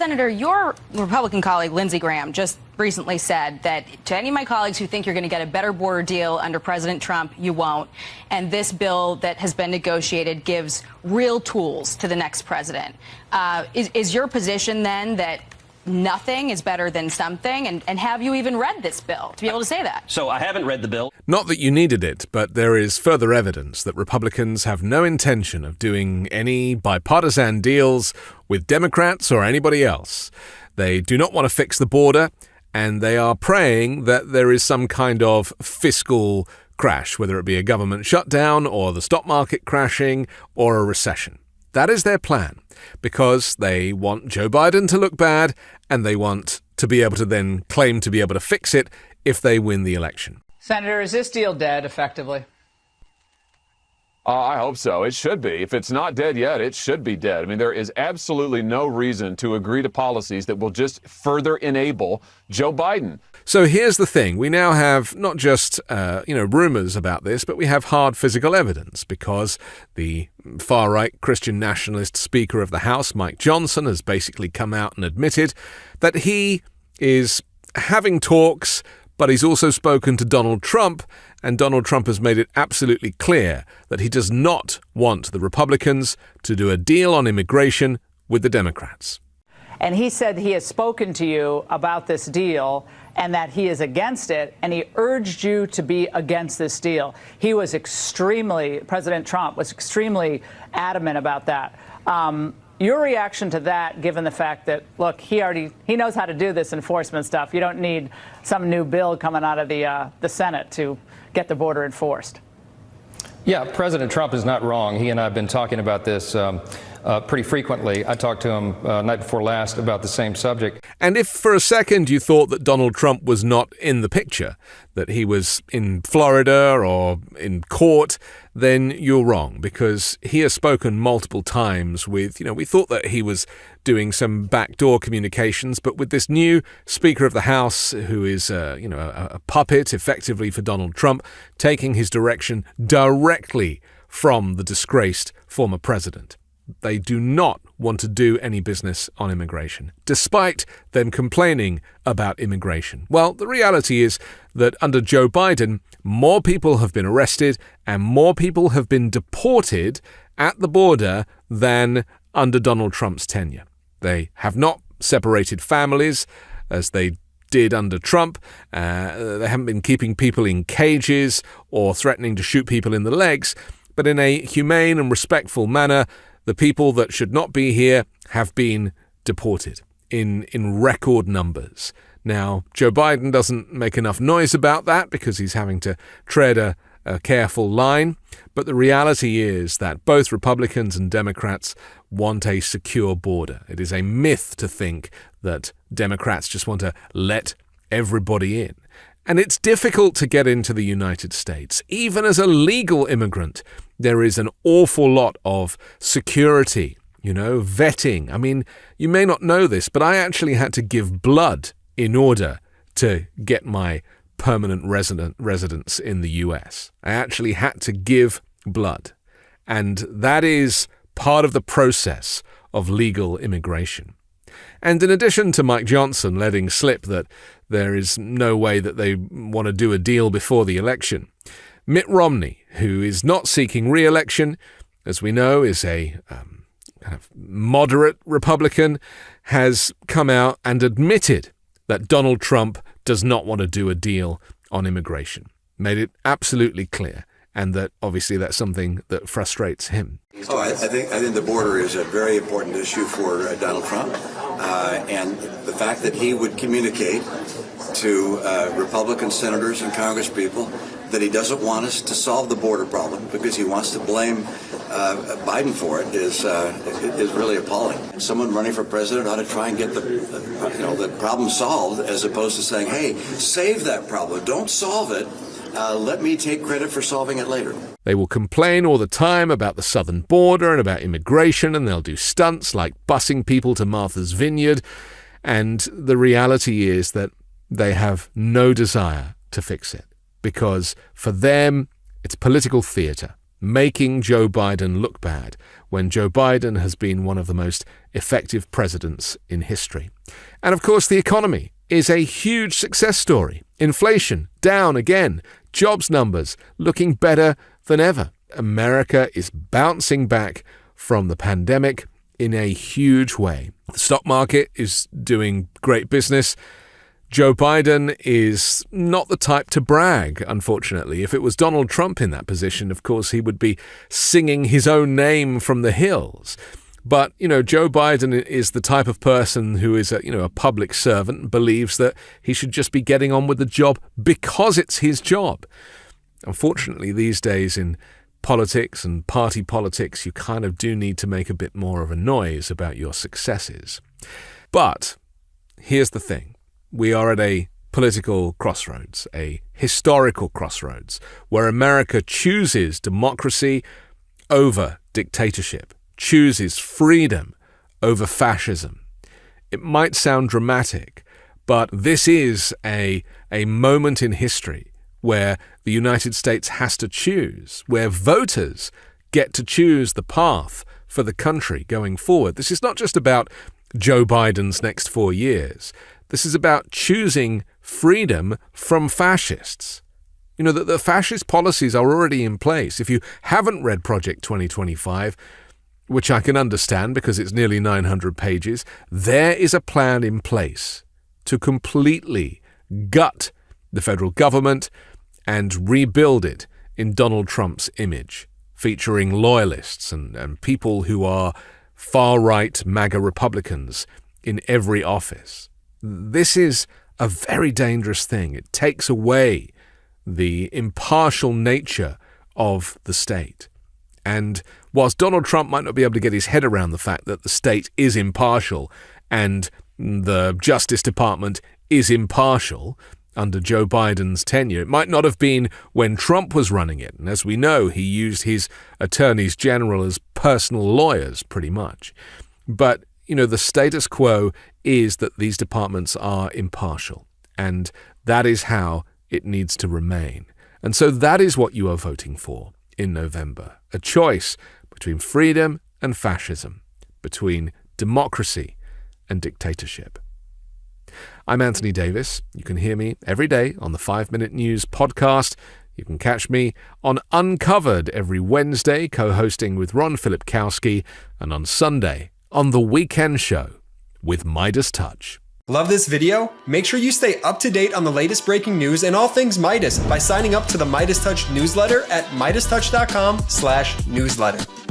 Senator, your Republican colleague, Lindsey Graham, just recently said that to any of my colleagues who think you're going to get a better border deal under President Trump, you won't. And this bill that has been negotiated gives real tools to the next president. Is your position then that nothing is better than something? And have you even read this bill to be able to say that? So I haven't read the bill. Not that you needed it, but there is further evidence that Republicans have no intention of doing any bipartisan deals with Democrats or anybody else. They do not want to fix the border, and they are praying that there is some kind of fiscal crash, whether it be a government shutdown or the stock market crashing or a recession. That is their plan, because they want Joe Biden to look bad, and they want to be able to then claim to be able to fix it if they win the election. Senator, is this deal dead effectively? I hope so. It should be. If it's not dead yet, it should be dead. I mean, there is absolutely no reason to agree to policies that will just further enable Joe Biden. So here's the thing. We now have not just, rumors about this, but we have hard physical evidence, because the far-right Christian nationalist Speaker of the House, Mike Johnson, has basically come out and admitted that he is having talks, but he's also spoken to Donald Trump, and Donald Trump has made it absolutely clear that he does not want the Republicans to do a deal on immigration with the Democrats. And he said he has spoken to you about this deal and that he is against it, and he urged you to be against this deal. President Trump was extremely adamant about that. Your reaction to that, given the fact that, look, he knows how to do this enforcement stuff. You don't need some new bill coming out of the Senate to get the border enforced. Yeah, President Trump is not wrong. He and I have been talking about this pretty frequently. I talked to him night before last about the same subject. And if for a second you thought that Donald Trump was not in the picture, that he was in Florida or in court, then you're wrong, because he has spoken multiple times with, we thought that he was doing some backdoor communications, but with this new Speaker of the House, who is, a puppet effectively for Donald Trump, taking his direction directly from the disgraced former president. They do not want to do any business on immigration, despite them complaining about immigration. Well, the reality is that under Joe Biden, more people have been arrested and more people have been deported at the border than under Donald Trump's tenure. They have not separated families as they did under Trump. They haven't been keeping people in cages or threatening to shoot people in the legs, but in a humane and respectful manner, the people that should not be here have been deported in record numbers. Now, Joe Biden doesn't make enough noise about that because he's having to tread a careful line. But the reality is that both Republicans and Democrats want a secure border. It is a myth to think that Democrats just want to let everybody in. And it's difficult to get into the United States. Even as a legal immigrant, there is an awful lot of security, vetting. I mean, you may not know this, but I actually had to give blood in order to get my permanent residence in the US. I actually had to give blood. And that is part of the process of legal immigration. And in addition to Mike Johnson letting slip that there is no way that they want to do a deal before the election, Mitt Romney, who is not seeking re-election, as we know, is a kind of moderate Republican, has come out and admitted that Donald Trump does not want to do a deal on immigration. Made it absolutely clear, and that obviously that's something that frustrates him. I think the border is a very important issue for Donald Trump, and the fact that he would communicate to Republican senators and congresspeople that he doesn't want us to solve the border problem because he wants to blame Biden for it is really appalling. Someone running for president ought to try and get the problem solved, as opposed to saying, "Hey, save that problem, don't solve it. Let me take credit for solving it later." They will complain all the time about the southern border and about immigration, and they'll do stunts like busing people to Martha's Vineyard. And the reality is that they have no desire to fix it, because for them, it's political theatre. making Joe Biden look bad when Joe Biden has been one of the most effective presidents in history. And of course, the economy is a huge success story. Inflation down again, jobs numbers looking better than ever. America is bouncing back from the pandemic in a huge way. The stock market is doing great business. Joe Biden is not the type to brag, unfortunately. If it was Donald Trump in that position, of course, he would be singing his own name from the hills. But, Joe Biden is the type of person who is a public servant and believes that he should just be getting on with the job because it's his job. Unfortunately, these days in politics and party politics, you kind of do need to make a bit more of a noise about your successes. But here's the thing. We are at a political crossroads, a historical crossroads, where America chooses democracy over dictatorship, chooses freedom over fascism. It might sound dramatic, but this is a moment in history where the United States has to choose, where voters get to choose the path for the country going forward. This is not just about Joe Biden's next 4 years. This is about choosing freedom from fascists. The fascist policies are already in place. If you haven't read Project 2025, which I can understand because it's nearly 900 pages, there is a plan in place to completely gut the federal government and rebuild it in Donald Trump's image, featuring loyalists and people who are far-right MAGA Republicans in every office. This is a very dangerous thing. It takes away the impartial nature of the state. And whilst Donald Trump might not be able to get his head around the fact that the state is impartial and the Justice Department is impartial under Joe Biden's tenure, it might not have been when Trump was running it. And as we know, he used his attorneys general as personal lawyers, pretty much. But the status quo is that these departments are impartial, and that is how it needs to remain. And so that is what you are voting for in November, a choice between freedom and fascism, between democracy and dictatorship. I'm Anthony Davis. You can hear me every day on the 5 Minute News podcast. You can catch me on Uncovered every Wednesday, co-hosting with Ron Filipkowski, and on Sunday on The Weekend Show with MeidasTouch. Love this video? Make sure you stay up to date on the latest breaking news and all things Meidas by signing up to the MeidasTouch newsletter at MeidasTouch.com/newsletter.